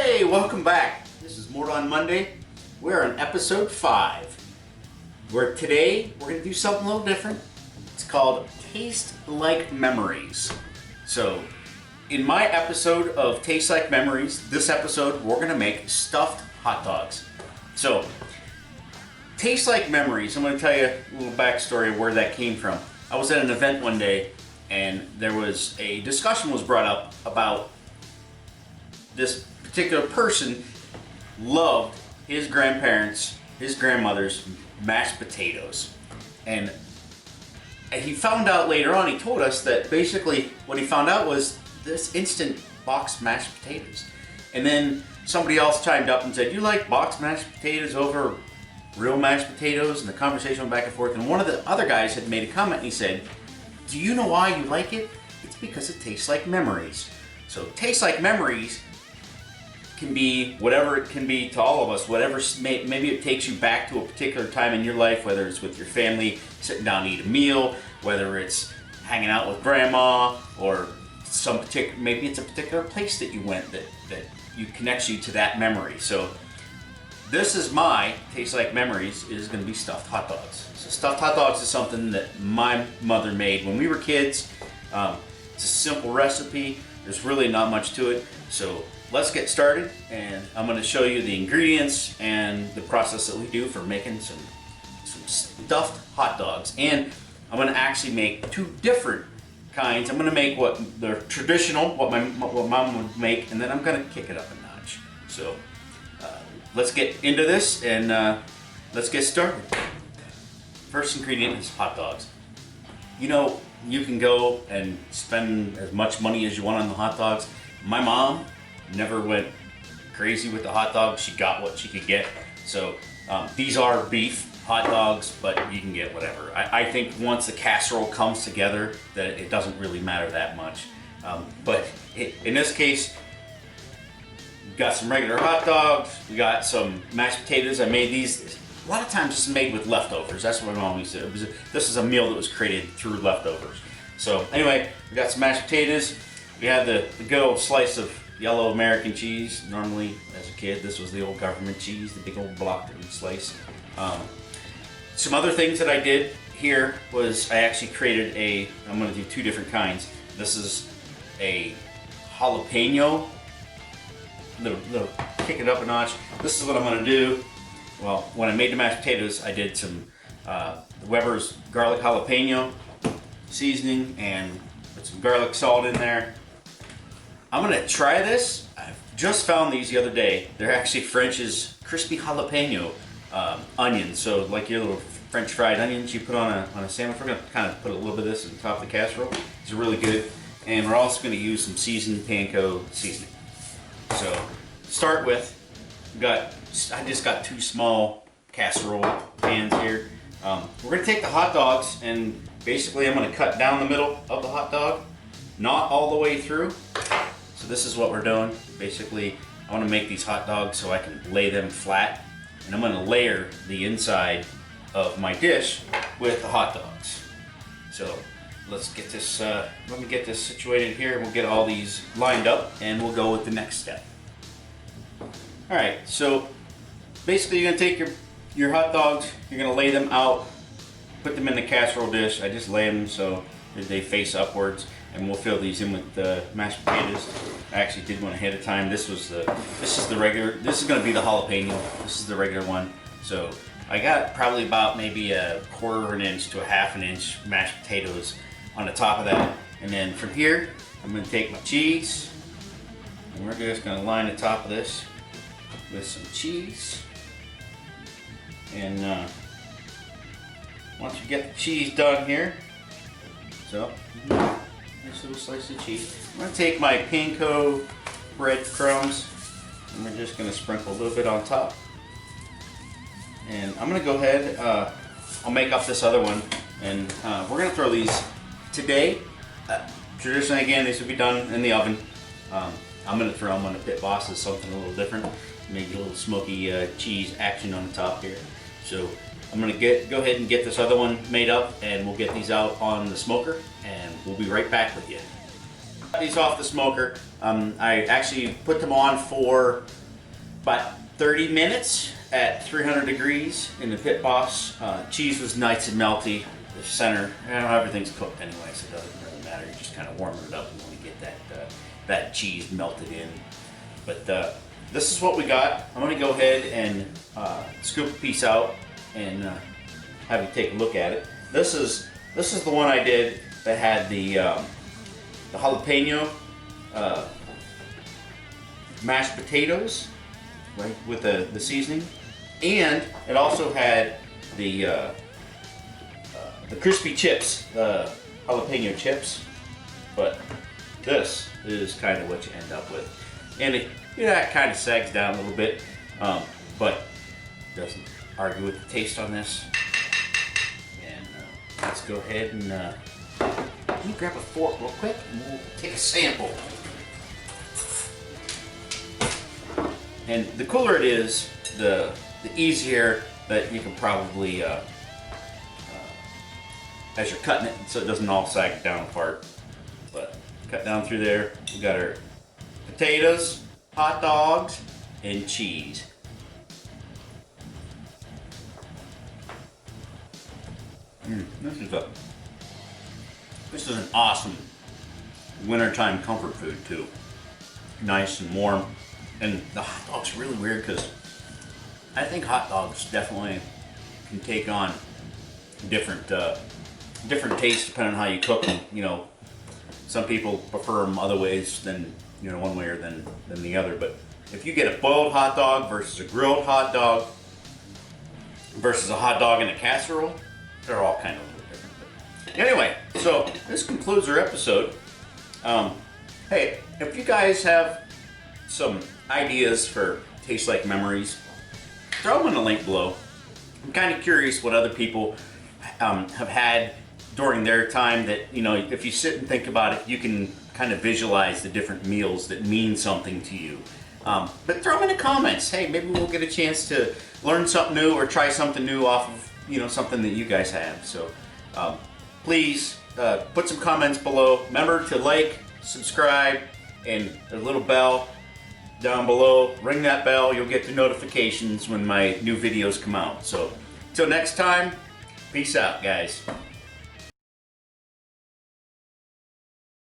Hey, welcome back. This is Mort on Monday. We're on episode 5. Today we're going to do something a little different. It's called Taste Like Memories. So, in my episode of Taste Like Memories, this episode we're going to make stuffed hot dogs. So, Taste Like Memories, I'm going to tell you a little backstory of where that came from. I was at an event one day and there was a discussion was brought up about this particular person loved his grandparents, his grandmother's mashed potatoes. And he found out later on, he told us that basically what he found out was this instant boxed mashed potatoes. And then somebody else chimed up and said, "You like boxed mashed potatoes over real mashed potatoes?" And the conversation went back and forth. And one of the other guys had made a comment and he said, "Do you know why you like it? It's because it tastes like memories." So tastes like memories can be whatever it can be to all of us. Whatever, maybe it takes you back to a particular time in your life, whether it's with your family, sitting down to eat a meal, whether it's hanging out with grandma, or maybe it's a particular place that you went that connects you to that memory. So this is my Taste Like Memories is going to be stuffed hot dogs. So stuffed hot dogs is something that my mother made when we were kids. It's a simple recipe. There's really not much to it. So let's get started, and I'm going to show you the ingredients and the process that we do for making some stuffed hot dogs. And I'm going to actually make two different kinds. I'm going to make what the traditional, what mom would make, and then I'm going to kick it up a notch. So let's get into this and let's get started. First ingredient is hot dogs. You know, you can go and spend as much money as you want on the hot dogs. My mom never went crazy with the hot dogs. She got what she could get. So these are beef hot dogs, but you can get whatever. I think once the casserole comes together, that it doesn't really matter that much. But in this case, we got some regular hot dogs. We got some mashed potatoes. I made these. A lot of times this is made with leftovers. That's what my mom used to do. This is a meal that was created through leftovers. So anyway, we got some mashed potatoes. We have the good old slice of yellow American cheese. Normally, as a kid, this was the old government cheese, the big old block that we'd slice. Some other things that I did here was I actually created I'm going to do two different kinds. This is a jalapeno, little kick it up a notch. This is what I'm going to do. Well, when I made the mashed potatoes, I did some Weber's garlic jalapeno seasoning and put some garlic salt in there. I'm gonna try this. I just found these the other day. They're actually French's crispy jalapeno onions. So like your little French fried onions you put on a sandwich. We're gonna kind of put a little bit of this on top of the casserole. It's really good. And we're also gonna use some seasoned panko seasoning. So to start with, I just got 2 small casserole pans here. We're gonna take the hot dogs and basically I'm gonna cut down the middle of the hot dog, not all the way through. So this is what we're doing. Basically, I want to make these hot dogs so I can lay them flat, and I'm going to layer the inside of my dish with the hot dogs. So let's get this. Let me get this situated here. We'll get all these lined up, and we'll go with the next step. All right. So basically, you're going to take your hot dogs. You're going to lay them out, put them in the casserole dish. I just lay them so they face upwards. And we'll fill these in with the mashed potatoes. I actually did one ahead of time. This is the regular. This is going to be the jalapeno. This is the regular one. So I got probably about maybe a 1/4 of an inch to a 1/2 inch mashed potatoes on the top of that. And then from here, I'm going to take my cheese, and we're just going to line the top of this with some cheese. And once you get the cheese done here, so. Nice little slice of cheese. I'm going to take my panko breadcrumbs and we're just going to sprinkle a little bit on top. And I'm going to go ahead, I'll make up this other one, and we're going to throw these today. Traditionally, again, these would be done in the oven. I'm going to throw them on the Pit Boss as something a little different. Maybe a little smoky cheese action on the top here. So I'm going to go ahead and get this other one made up, and we'll get these out on the smoker, and we'll be right back with you. These off the smoker. I actually put them on for about 30 minutes at 300 degrees in the Pit Boss. Cheese was nice and melty. The center, everything's cooked anyway, so it doesn't really matter. You just kind of warm it up and want to get that cheese melted in. But this is what we got. I'm going to go ahead and scoop a piece out and have you take a look at it. This is the one I did that had the jalapeno mashed potatoes, right, with the seasoning, and it also had the crispy chips, the jalapeno chips. But this is kind of what you end up with, and it kind of sags down a little bit, but doesn't argue with the taste on this. And let's go ahead and let me grab a fork real quick and we'll take a sample. And the cooler it is, the easier that you can probably, as you're cutting it, so it doesn't all sag down apart. But cut down through there. We got our potatoes, hot dogs, and cheese. This is an awesome wintertime comfort food too. Nice and warm. And the hot dog's really weird because I think hot dogs definitely can take on different tastes depending on how you cook them. You know, some people prefer them other ways than, you know, one way or than the other. But if you get a boiled hot dog versus a grilled hot dog versus a hot dog in a casserole, they're all kind of a little different. But anyway, so this concludes our episode. Hey, if you guys have some ideas for Taste Like Memories, throw them in the link below. I'm kind of curious what other people have had during their time that, you know, if you sit and think about it, you can kind of visualize the different meals that mean something to you. But throw them in the comments. Hey, maybe we'll get a chance to learn something new or try something new off of, you know, something that you guys have. So please put some comments below. Remember to like, subscribe, and the little bell down below. Ring that bell. You'll get the notifications when my new videos come out. So until next time, peace out, guys.